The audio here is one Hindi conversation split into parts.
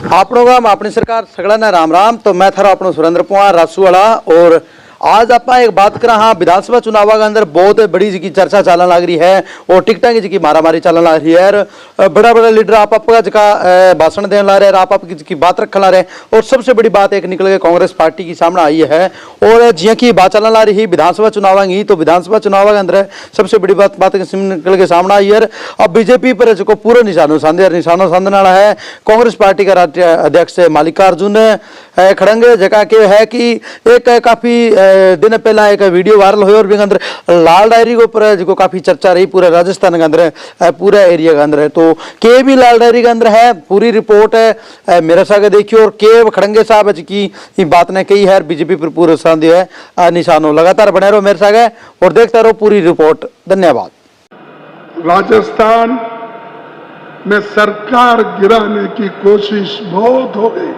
आपनों का अपनी सरकार सगड़ा राम राम। तो मैं थारा अपनो सुरेंद्र पवार रासूवाला और आज आप एक बात करा। हाँ, विधानसभा चुनाव के अंदर बहुत बड़ी जी की चर्चा चलन लग रही है और टिकटा की जी मारामारी चलन लग रही है। बड़ा बड़ा लीडर आप का भाषण देने ला रहे हैं, आप की बात रखने ला रहे हैं। और सबसे बड़ी बात एक निकल के कांग्रेस पार्टी की सामने आई है और जिया की बात चलन ला रही विधानसभा चुनाव की, तो विधानसभा चुनाव के अंदर सबसे बड़ी बात निकल के सामने आई है। अब बीजेपी पर जो पूरा निशानों साधने वाला है कांग्रेस पार्टी का राष्ट्रीय अध्यक्ष मल्लिकार्जुन खड़गे, जगह के है कि एक काफी दिन पहला एक वीडियो वायरल हुई और भी अंदर लाल डायरी के ऊपर जो काफी चर्चा रही पूरे राजस्थान के अंदर, पूरे एरिया के अंदर। तो के भी लाल डायरी के अंदर है, पूरी रिपोर्ट है मेरे साथ देखियो। और के खड़गे साहब की बात ने कही है बीजेपी पर पूरे संदेह है निशानों। लगातार बने रहो मेरे साथ और देखते रहो पूरी रिपोर्ट। धन्यवाद। राजस्थान में सरकार गिराने की कोशिश बहुत हो गई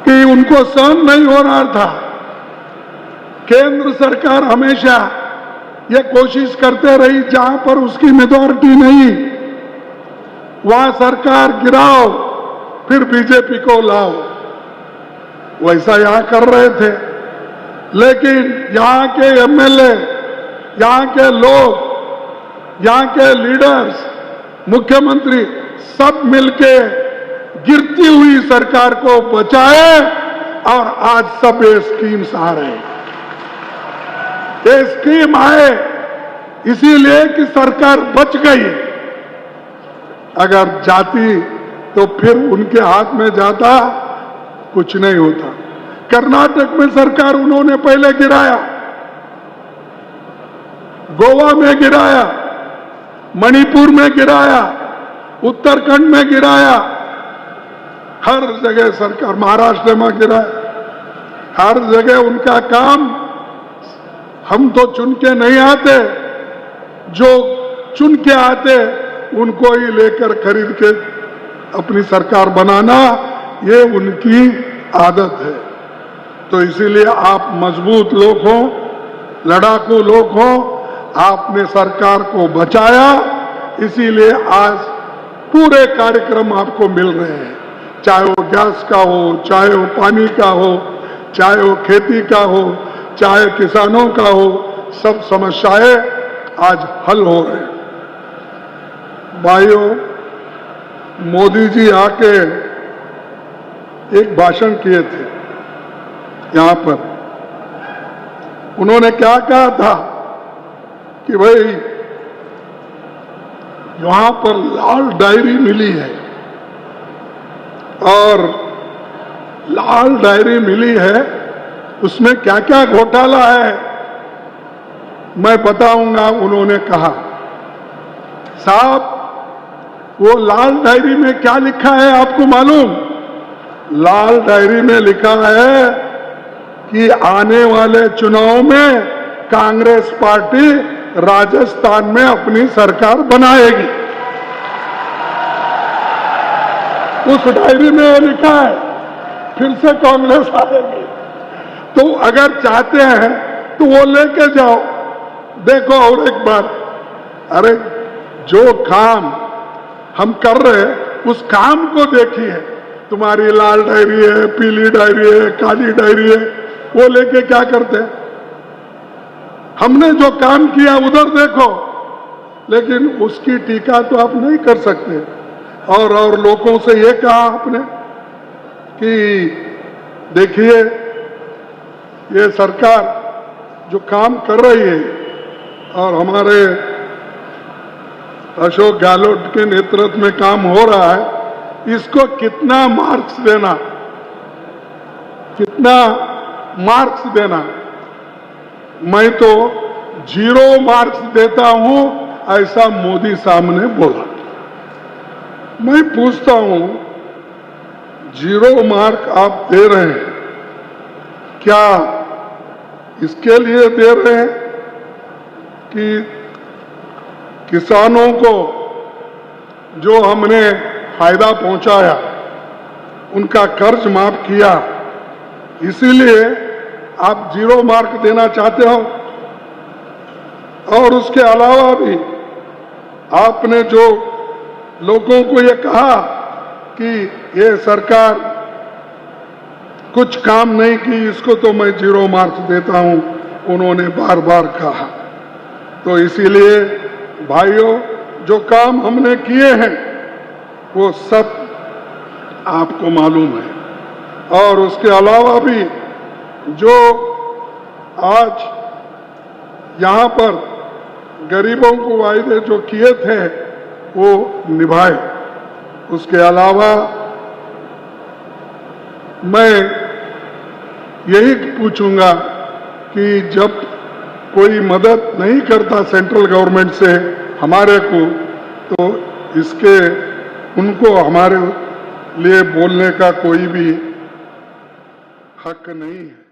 कि उनको सहन नहीं हो रहा था। केंद्र सरकार हमेशा ये कोशिश करते रही जहां पर उसकी मेजॉरिटी नहीं वहां सरकार गिराओ फिर बीजेपी को लाओ, वैसा यहां कर रहे थे। लेकिन यहां के एमएलए, यहां के लोग, यहां के लीडर्स, मुख्यमंत्री सब मिलके गिरती हुई सरकार को बचाए और आज सब ये स्कीम्स आ रहे हैं। ये स्कीम आए इसीलिए कि सरकार बच गई। अगर जाती तो फिर उनके हाथ में जाता कुछ नहीं होता। कर्नाटक में सरकार उन्होंने पहले गिराया, गोवा में गिराया, मणिपुर में गिराया, उत्तराखंड में गिराया, हर जगह सरकार, महाराष्ट्र में गिराया। हर जगह उनका काम, हम तो चुन के नहीं आते, जो चुन के आते उनको ही लेकर खरीद के अपनी सरकार बनाना, ये उनकी आदत है। तो इसीलिए आप मजबूत लोग हो, लड़ाकू लोग हो, आपने सरकार को बचाया, इसीलिए आज पूरे कार्यक्रम आपको मिल रहे हैं। चाहे वो गैस का हो, चाहे वो पानी का हो, चाहे वो खेती का हो, चाहे किसानों का हो, सब समस्याएं आज हल हो रहे हैं। भाइयों, मोदी जी आके एक भाषण किए थे यहां पर। उन्होंने क्या कहा था कि भाई यहां पर लाल डायरी मिली है और लाल डायरी मिली है, उसमें क्या क्या घोटाला है मैं बताऊंगा। उन्होंने कहा साहब वो लाल डायरी में क्या लिखा है आपको मालूम? लाल डायरी में लिखा है कि आने वाले चुनाव में कांग्रेस पार्टी राजस्थान में अपनी सरकार बनाएगी। उस डायरी में लिखा है फिर से कांग्रेस आएगी। तो अगर चाहते हैं तो वो लेके जाओ, देखो और एक बार। अरे जो काम हम कर रहे हैं उस काम को देखिए। तुम्हारी लाल डायरी है, पीली डायरी है, काली डायरी है, वो लेके क्या करते हैं? हमने जो काम किया उधर देखो, लेकिन उसकी टीका तो आप नहीं कर सकते। और लोगों से ये कहा आपने कि देखिए ये सरकार जो काम कर रही है और हमारे अशोक गहलोत के नेतृत्व में काम हो रहा है, इसको कितना मार्क्स देना, कितना मार्क्स देना? मैं तो 0 मार्क्स देता हूं, ऐसा मोदी साहब ने बोला। मैं पूछता हूं 0 मार्क आप दे रहे हैं, क्या इसके लिए दे रहे हैं कि किसानों को जो हमने फायदा पहुंचाया, उनका कर्ज माफ किया, इसीलिए आप 0 मार्क देना चाहते हो? और उसके अलावा भी आपने जो लोगों को ये कहा कि ये सरकार कुछ काम नहीं की, इसको तो मैं 0 मार्क्स देता हूं, उन्होंने बार बार कहा। तो इसीलिए भाइयों, जो काम हमने किए हैं वो सब आपको मालूम है, और उसके अलावा भी जो आज यहां पर गरीबों को वायदे जो किए थे वो निभाए। उसके अलावा मैं यही पूछूंगा कि जब कोई मदद नहीं करता सेंट्रल गवर्नमेंट से हमारे को, तो इसके उनको हमारे लिए बोलने का कोई भी हक नहीं है।